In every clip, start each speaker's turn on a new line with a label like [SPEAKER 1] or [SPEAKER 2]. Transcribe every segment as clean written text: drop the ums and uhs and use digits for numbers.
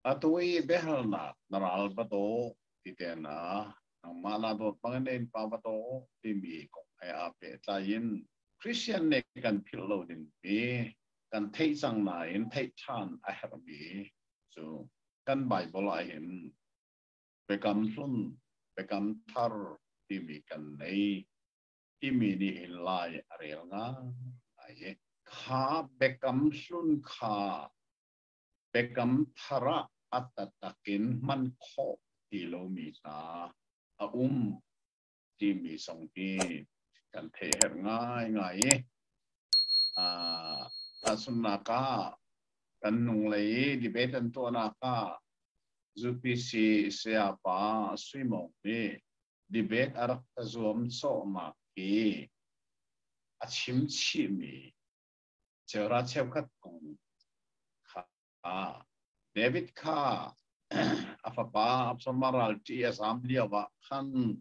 [SPEAKER 1] atui behalna naral bato titena ang malado panganin pa bato timi ko ay ape tayin Christian ne kan pillow din bi kan thei sang na in thei chan I have bi so kan Bible I in become sun become tar timi kan nei timi ni in lai arel nga ai kha become sun kha become thara atatakin man kho kilomita a timi song ti kan the her ngai ngai asunaka kan nung lei di betan to naka zupisi siapa swimong ni di bet arak zoom so ma ki achim chimi chera chepkat kong kha David kha afapa apsamaral ti asam dia wa khan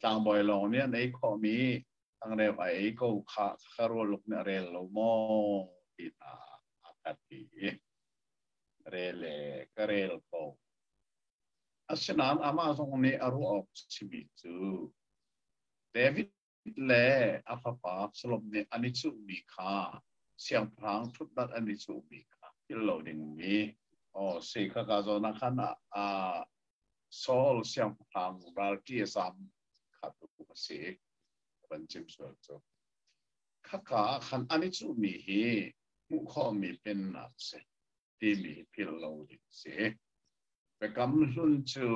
[SPEAKER 1] tang boy long ne nei kho mi ang re vai ko kha kharo luk na re lo mo ita akati rele karel ko asinan ama song ni aru ok sibi chu David le afapa slom ne ani chu mi kha siang prang thut dat ani chu mi kha loading mi o se kha ka zo na khana Saul siang prang ral ti sam kha tu se ban chim so khaka khan ani chu mi hi mu kho mi pen na se ti mi pil loading seไปกำลุนจู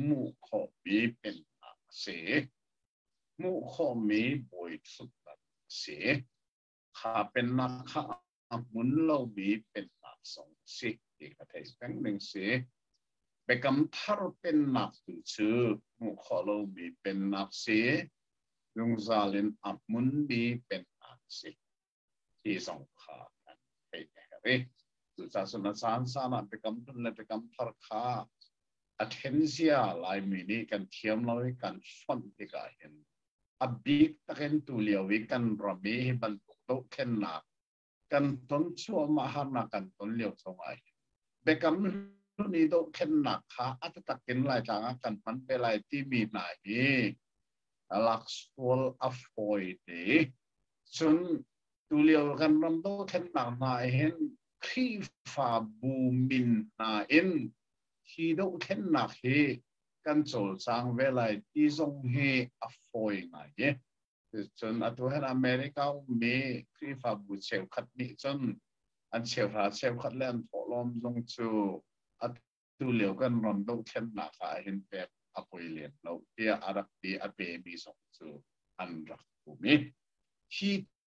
[SPEAKER 1] มุขมีเป็นเสียมุขมีบ่อยสุดเสียข้าเป็นนักข้ามุนเรามีเป็นนักสองสิอีกประเทศหนึ่งเสียไปกำทารเป็นนักจูมุขเรามีเป็นนักเสียลุงซาลินอับมุนมีเป็นนักเสียที่สองข้ากันไปไหนสุดท้ายสุนัขสารไปกำตุนเลยไปกำทารข้าattention ลายมินิกันเทียมเรากันฟันที่กาเห็นอบิกตะเข็นตุเลียววิกันรมีบรรทุกโตเข็นหนักกันต้นชั่วมหานากันต้นเลียวสมัยเบกำนุนีโตเข็นหนักค่ะอัตตะเข็นลายจางกันมันเป็นลายที่มีไหนลักษณะอัฟโอยดีส่วนตุเลียวกันรำโตเข็นหนักนายเห็นขีฟ้าบูมินนายเอ็นที่ดูเข็นหนักเฮกันโจลจางเวลาที่ทรงเฮอฟอยไงจนอัตัวเห็นอเมริกามีครีฟาบูเชลขัดนี่จนอันเชลขัดเล่นพอลมทรงจูอัตัวเหลียวกันรอนดูเข็นหนักเห็นแบบอภัยเลียนเราเดียอารักดีอเบมีทรงจูอันรักภูมิที่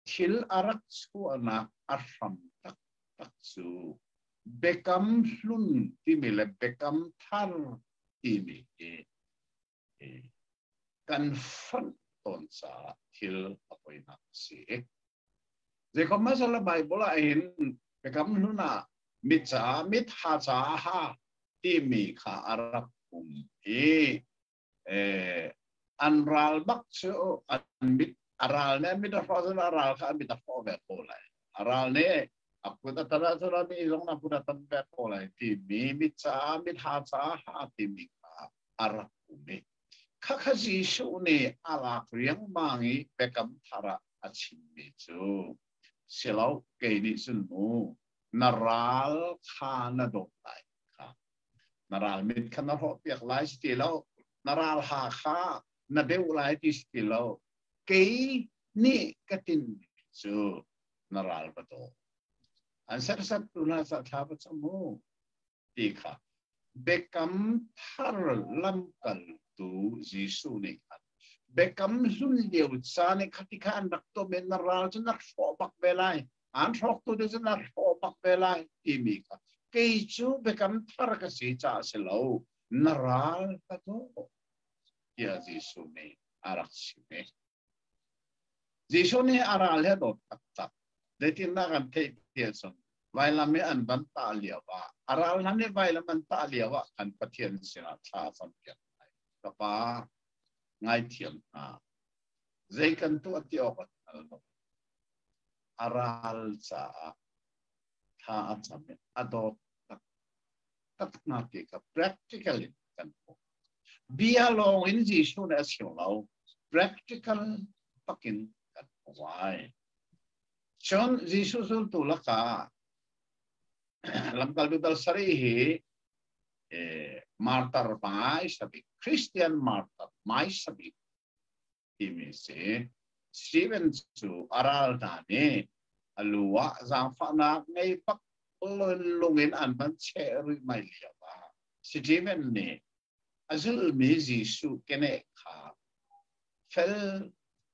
[SPEAKER 1] ทิลอารักชูนักอารัมตักจูเบกัมลุนที่มีเลยเบกัมทาร์ที่มีกันฟันต้นสาทิลอภัยนักเสียเจ้ามาสละไบเบิลเห็นเบกัมลุนอะมิจฉามิทาจาฮาที่มีข้าอารักภูมิอันรัลบักเชออันมิอารัลเนี่ยมิตรฟอสอารัลข้ามิตรฟอแบบโอไลอารัลเนี่ยaku tak tahu cara ni orang nak pun datang berkolai timi mica mithaca hati mika arah kuni kakasi suni ala kriang mangi bekam thara acim itu silau kini sunu naral khana dotai naral mit khana ho piak lai stilau naral ha kha nadeu lai ti stilau kei ni katin itu naral betul Ansar satu nasa sahabat semua tiga bekam thar lamkal tu Yesus ni bekam sun dia sana ketika anak tu benar jenak sobak belai anak tu dia jenak sobak belai ini ka keju bekam thar kasih cah selau naral katu ya Yesus ni arak sini Yesus ni aralnya dot tak Jadi nak kan tiada Vailam an banta liawa. Aral nane vailam banta liawa kan patian sila ta sampian. Kapa ngai tiam na. Zaikan tu ati okat alno. Aral sa ta atsamin adot ตักนาติกับ practical กันเบียลองอินจีชูเนสของเรา practical ปักินกันไว้ชนจีชูสุลตุลักาลำกัลบิดลสรีฮีมาร์ตาร์ไม่สบิคริสเตียนมาร์ตาร์ไม่สบิที่มีเสสตีเวนซูอาราลนาเนอลัวจางฟังนักในปักลงเงินอันมันเชื่อหรือไม่เลี้ยว่าสตีเวนเนี่ยอาจจะมีจิสุเกเนค่ะเฟล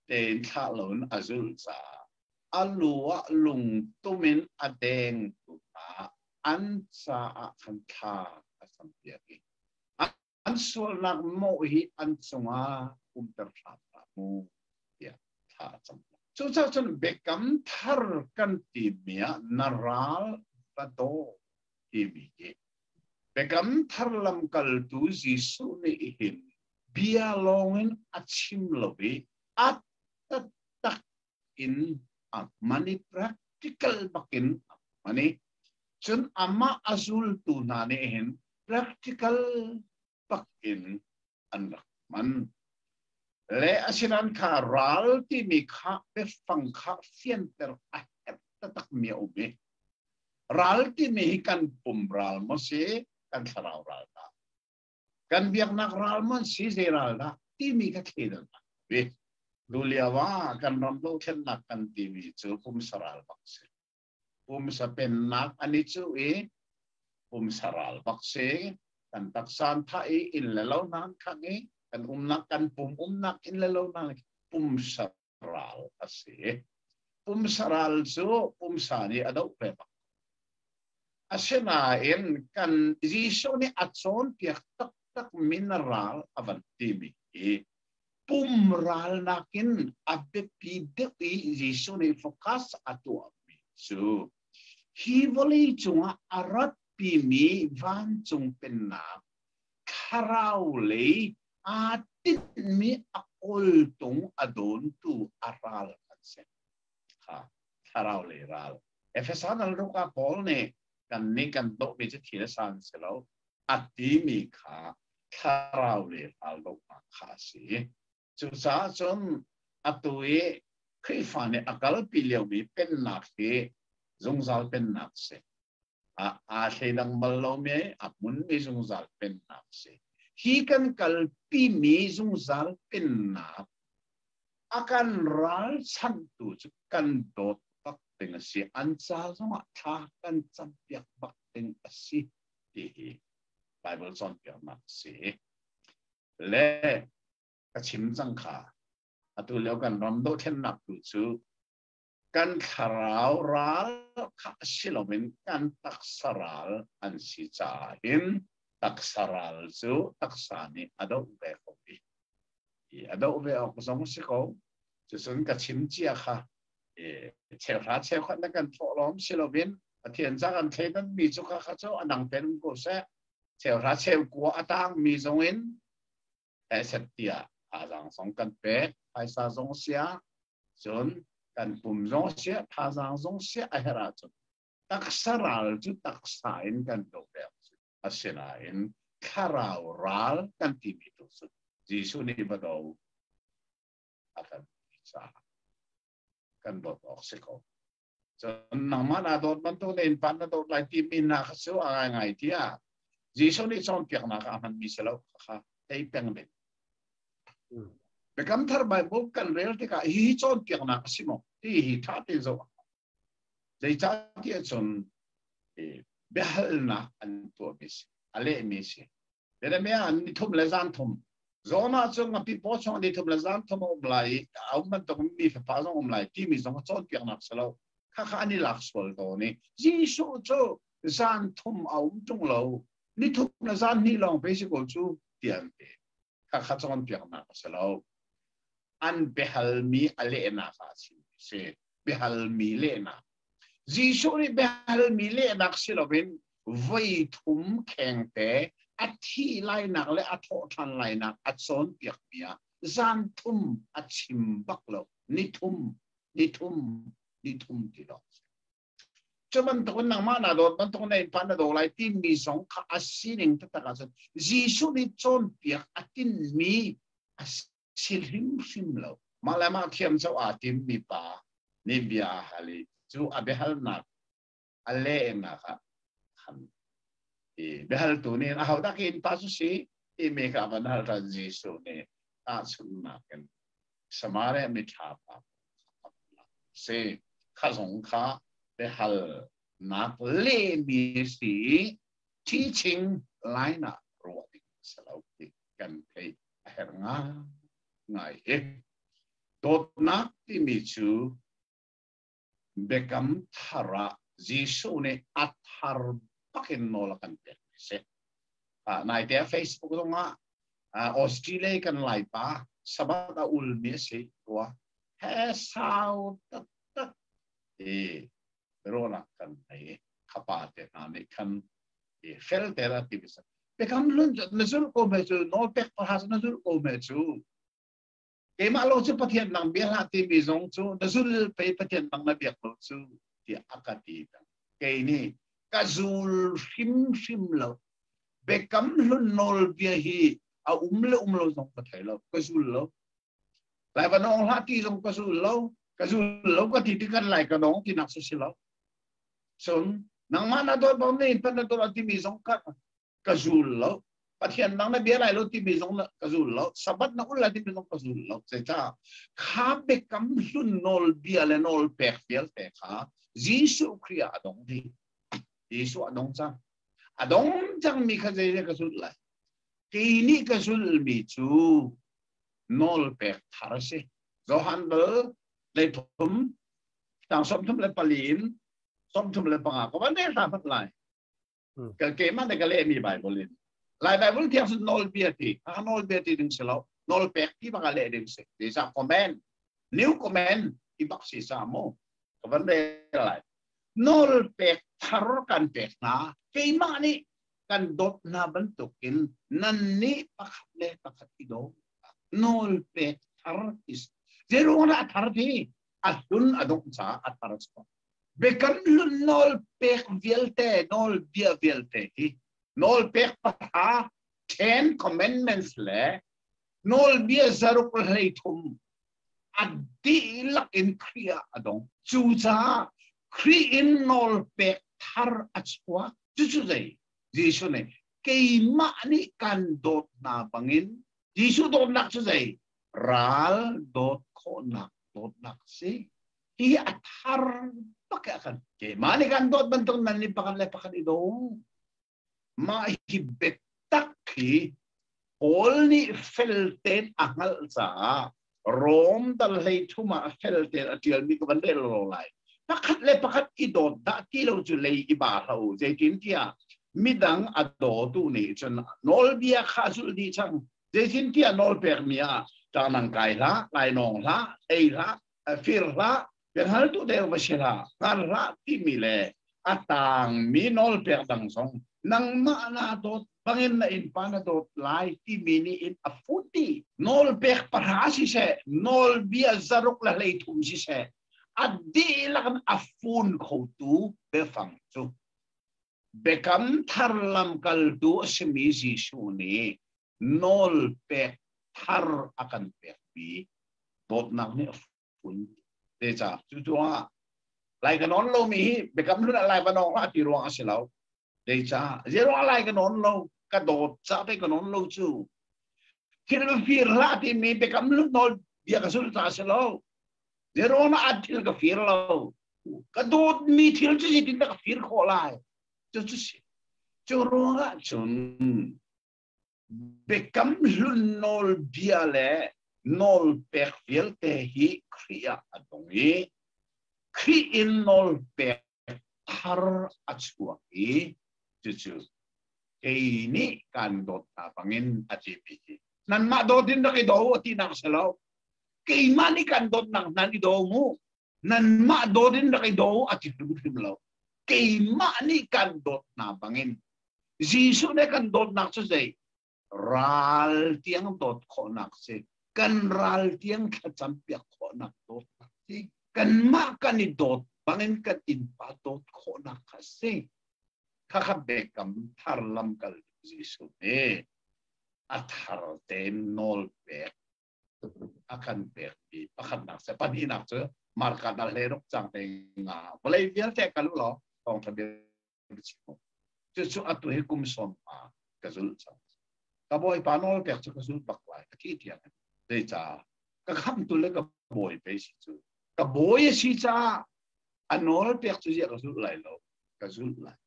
[SPEAKER 1] เดินข้าหลนอาจจะจ้าอลัวลุงตุมินอเดงตุตาอันจ้าขันท่าสัมเพียรีอันส่วนนักโมหิอันสงาอุมตรขาตามูเดียท่าจำจุดจ้าจนเบกัมทาร์กันตีเมียนาราลปะโตที่มีเบกัมทาร์ลำกัลตูจิสุนีหินเบียลงอินอัดชิมลวีอัดตักอินอักมันนี่ practical บักินมันนี่จนอามาอาซุลตูนาเนหิน practical บักินอันรักมันและอาศิรันคารัลที่มีข้าเป็นฟังข้าเฟียนเตอร์อาเอตตักเมียอุเบรัลที่มีกันปุ่มรัลมันเสกันสราวรัลดากันเบียกนักรัลมันสีเซรัลดาที่มีกันเขียนนะเวดูเลียว่ากันรำโลเช่นนักกันที่มีจูปุ่มสรัลบักเสปุ่มสเป็นนักอันนี้จูปุ่มสรัลบักเสกันตักสันท่าอินแล้วนั่งข้างนี้กันนักกันปุ่มนักอินแล้วนั่งปุ่มสรัลอาศัยปุ่มสรัลจูปุ่มสานีอดอกเปบอาศัยน่าเอ็นกันจิโซนี่อัดโซนเปียกตักมินรัลอวันตีมีปุ่มรัลนักินอับเบปีเด็กจิโซนี่โฟกัสอัตัวมีจูฮีวอลีจงอารัดปีมีวันจงเป็นนักคาราโอลีอาทิตมีอักอลตงอดอนตูอารัลกันเสค่ะคาราโอลีรัลเอฟเอสานลูกอาพอลเนี่ยกันนี่กันโตมีจะทีละสันเสแล้วอัดที่มีค่ะคาราโอลีรัลลูกมาค่ะสิจุดจ้าจนอัตัวเอคือฟันเนี่ยอักลปีเลียวมีเป็นนักที่จงzalเป็นนักเสอาเสียงบัลลังก์มีอับมุนมีจงzalเป็นนักเสฮีกันกัลปีมีจงzalเป็นนักอาการรัลชันตุจุกันโดดปักเต็งสิอันซาจงท่ากันจับยักปักเต็งสิที่ไบเบิลสอนเกี่ยวนักเสและกระชิมจังขาอัตุเลี้ยวกันรำโดเทนนักตุจูกันคาราวรัลข้าศิลปินกันตักสรัลอันสิจาหินตักสรัลจูตักสานีอดอุเบกบีอดอุเบกสงสิโกจะส่วนกับชิมเจียค่ะเชื่อพระเชื่อคนนั้นกันทอล้อมศิลปินเทียนจากกันเทนั้นมีจุกข้าเจ้าอันดังเป็นกุศลเชื่อพระเชื่อกัวอัตางมีทรงอินเสตียอาจังสงกันเป็ดไอซาทรงเสียจนกันปุ่มจงเสียพาจังจงเสียอะไรราชตักสรัลจุตักสายกันตัวแบบอาศัยนั่นคาราวรัลกันที่มีตัวสุดจิสุนีบดาวอาการพิจารกันดอดออกเสียก่อนจนน้ำมันอาดอดมันตัวเองปันตัวไล่ที่มีนักสู้อะไรไงที่อ่ะจิสุนีจงเปียกนักอามันมีเสลาค่ะไอ้เปียงเป็นเบกัมทาร์ไบเบิลกันเรียลที่ก็ฮีจงเปียกนักสิโมที่ฮีทัดที่จะใจจัดที่จนเบลนักอันตัวมิสอะไรมิสเดี๋ยวนี้อันนี้ทุ่มเลซันทุ่มโซน่าจงกับพี่พ่อชงอันนี้ทุ่มเลซันทุ่มอมไลเอามันต้องมีไฟฟ้าจงอมไลที่มีจงจงเปียกนักสลาวข้าอันนี้หลักสวลตัวนี้จีสูจูซันทุ่มเอาจงเรานี่ทุ่มเลซันนี่ลองไปสิกูจูเตียนเตข้าจงเปียกนักสลาวอันเบลมีอะไรนักสิเสเบลมีเลนักจิสุนีเบลมีเลนักสิลวินวัยทุ่มแข็งแต่อัฐิไลนักและอัฐทันไลนักอัศนเปียกเมียจันทุ่มอัดชิมบักโลนิทุ่มที่ดอก cho mình tôi nang mà na đó mình tôi này pan đó lại tin mi song khá asining tất cả các Giêsu đi chôn việc atin mi asilim sim lo mà lại mà thiam cho atim mi pa ni bia hali chú abehal na ale na ka ham behal tu ni hau ta kin pa su si me ka ban hal ta Giêsu ni ta sun na ken samare mi tha pa se khá giống khá để hal nát lệ mi si chi ching lại na rồi sẽ lâu thì cần thấy her nga ngày hết đốt nát thì mi chú become thara Giêsu này athar pakin no la kan te se nai te Facebook đó nga Australia kan lai pa sabat a ul mi se wa he sao tat tat Rona kan ai kapate na kan fel tera tibisa become lun nazul ko me chu no pek pas nazul ko me chu ke ma lo chu pathian nang bia la ti mi zong chu nazul pe pathian nang na biak lo chu ti akati ta ke ni kazul shim lo become lun nol bia hi a umlo zong pathai lo kazul lo lai va nong la ti zong kazul lo ka ti kan lai ka nong ti nak su lo son nang mana do ba ni pan do ti mi zong ka zul lo pathian nang na bia lai lo ti mi zong na ka zul lo sabat na ul la ti mi zong ka zul lo se cha kha be kam sun nol bia le nol pek fiel te kha Giêsu kria adong di Giêsu adong chang mi kha je ka zul lai ki ni ka zul mi chu nol pek thar se zo han bel le thum tang som thum le palin som thum le panga ko ban de sa phat lai ka ke ma de ka le mi Bible lai Bible thiam sun nol biati nol biati ding selo nol pek ti ba ka le ding se de sa comment new comment i bak si sa mo ko ban de lai nol pek thar kan pek na ke ma ni kan dot na bentukin nan ni pakhat le pakhat ido nol pek thar is zero na thar thi atun adong cha atar sa become nol pek vielte nol bia vielte nol pek pa 10 commandments le nol bia zaruk le thum adi lak in kriya adong chu cha kri in nol pek thar achwa chu dai Giêsu này cây mã ni can đột na bangin Giêsu đột nặc chu dai ral đột kho nặc si hi athar pakakan ke mani kan dot bantong nan ni pakan le pakan ido ma hi betak hi all ni felten angal sa rom dal hei thuma felten atial mi ko bande lo lai pakat le pakat ido da ti lo ju le iba ho je tin tia midang ado tu ni chon nol bia khasul di chang je tin tia nol per mia ta nang kai la lai nong la ei la fir la hal tu deu basira kan la ti mile atang minol per dang song nang ma na dot bangin na in pana dot lai ti mini in afuti nol per parasi se nol bia zaruk la lei thum si se adi la kan afun khotu be fang chu bekam tharlam kaltu semi Giêsu ni nol per thar akan per bi dot nang ni afun để trả chú lại cái nón lâu mi bị cấm luôn lại vào nón là chỉ ruộng ăn lâu để trả dễ ruộng lại cái nón lâu cái đồ trả cái nón lâu chú khi nó phi ra thì mi bị cấm luôn nón bia cái số trả sẽ lâu dễ ruộng nó ăn thiếu cái phi lâu cái đồ mi thiếu chứ gì thì cái phi khó lại chú ruộng á chun bị cấm luôn nón bia lẽ nol per vielte hi kriya adongi kri in nol per thar achua hi chu ini kan dot ta pangin atipiti nan ma do din na kido ti nak selo kay mani kan dot nang nan ido mo nan ma do din na kido atipilo kay mani kan dot na pangin Giêsu ne kan dot nak sa say ral tiang dot ko nak se kan ral tiang kacampiak ko nak dot si kan ma kan ni dot bangin kan in patot ko na kasi kakabekam tarlam kal Jisu ne at harten nol bek akan bek di akan nak sa paninak sa marka dal herok jang te nga balay bial te kalu lo tong tabi Jisu atu hikum som a kazul sa kaboy panol bek sa kazul baklay akitian de cha kakam tulle kaboy pe si chu kaboy si cha anol bek chu ya kazul lai lo kazul lai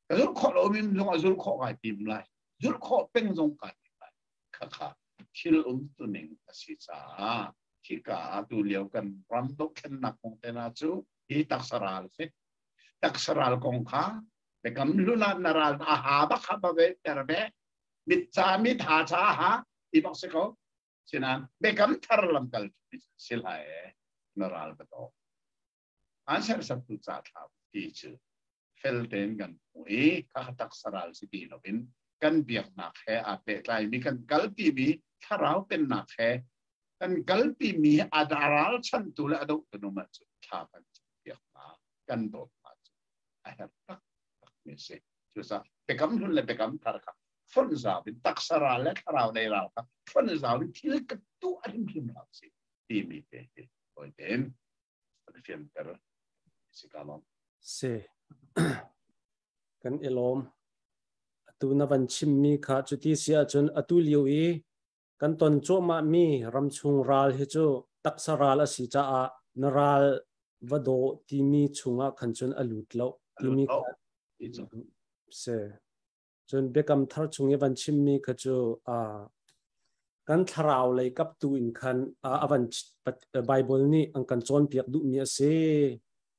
[SPEAKER 1] kazul kho lo min long azul kho kai tim lai zul kho peng zong kai lai kaka thil tu ning si cha Chika tu liao kan ram do ken nak kong tena chu I taksaral se taksaral kong kha bekam luna naral aha ba kha ba ve terbe mit cha mit ha cha ha I bak se ko sinan bekam tharlam kal silai naral ba to answer sa tu cha tha ti chu felten kan ui kha taksaral si ti lovin kan biak nak he a pe klai mi kan kal pi mi tharau pen nak he kan galpi mi adaral chan tu la do tu ma chu tha kan ya ma kan do ma chu I have tak me se chu sa bekam hun le bekam thar kha fon za bin tak sara le tharau nei rao kha fon za bin thil ka tu adim kim la si ti mi te oi den fiam ter si kalon
[SPEAKER 2] se kan elom tu na van chim mi kha chu ti sia chun atu liu I kan ton cho ma mi ram chung ral hi chu taksaral asi cha a naral vado ti mi chunga khan chun alut lo ti mi se chun bekam thar chunge van chim mi kha chu a kan tharau lei kap tu in khan a avan bible ni ang kan chon piak du mi ase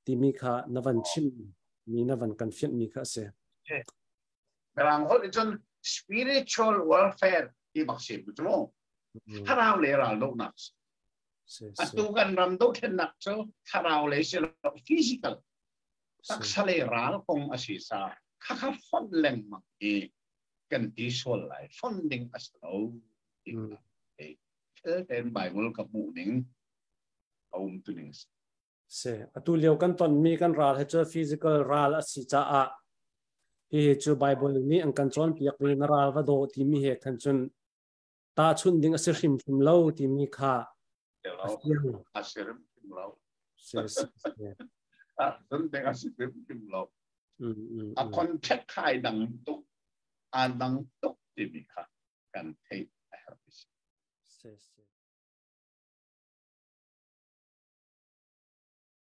[SPEAKER 2] ti mi kha na van chim mi na van kan fiat mi kha se
[SPEAKER 1] berang hol chun spiritual warfare I bak se bu chu tharau le ra lo nak atu kan ram do ken nak chu tharau le se physical tak sale ral kong asisa kha kha fon leng ma I kan ti sol lai funding as lo ten bible ka mu ning aum tu ning
[SPEAKER 2] se atu leo kan ton mi kan ral he chu physical ral asi cha a hi chu bible ni ang kan chon piak ni naral va do ti mi he kan chun ta chun ding asir him lo ti mi kha
[SPEAKER 1] asirim lo
[SPEAKER 2] se
[SPEAKER 1] dun ding asirim lo a contact khai dang tu ti mi kha kan thei I have this